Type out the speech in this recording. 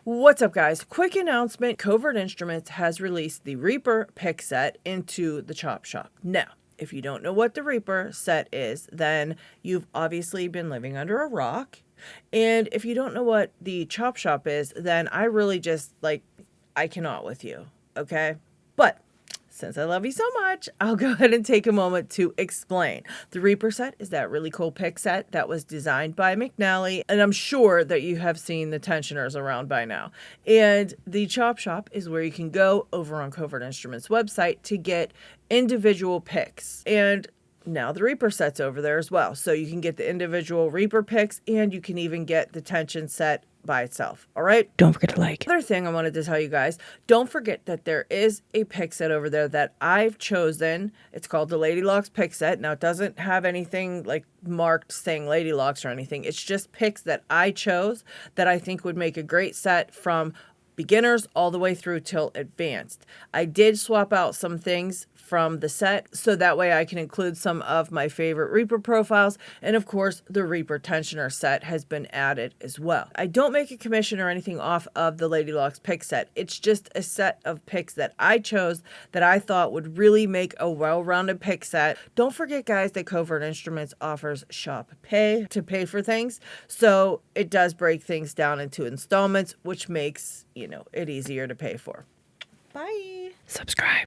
What's up, guys? Quick announcement. Covert Instruments has released the Reaper pick set into the Chop Shop. Now, if you don't know what the Reaper set is, then you've obviously been living under a rock. And if you don't know what the Chop Shop is, then I really just, I cannot with you, okay? But since I love you so much, I'll go ahead and take a moment to explain. The Reaper set is that really cool pick set that was designed by McNally, and I'm sure that you have seen the tensioners around by now. And the Chop Shop is where you can go over on Covert Instruments website to get individual picks. And now the Reaper set's over there as well. So you can get the individual Reaper picks, and you can even get the tension set by itself. All right. Don't forget to like. Other thing I wanted to tell you guys, don't forget that there is a pick set over there that I've chosen. It's called the Lady Locks pick set. Now, it doesn't have anything like marked saying Lady Locks or anything. It's just picks that I chose that I think would make a great set from beginners all the way through till advanced. I did swap out some things from the set so that way I can include some of my favorite Reaper profiles, and of course the Reaper tensioner set has been added as well. I don't make a commission or anything off of the Lady Locks pick set. It's just a set of picks that I chose that I thought would really make a well-rounded pick set. Don't forget, guys, that Covert Instruments offers shop pay to pay for things, so it does break things down into installments, which makes it easier to pay for. Bye. Subscribe.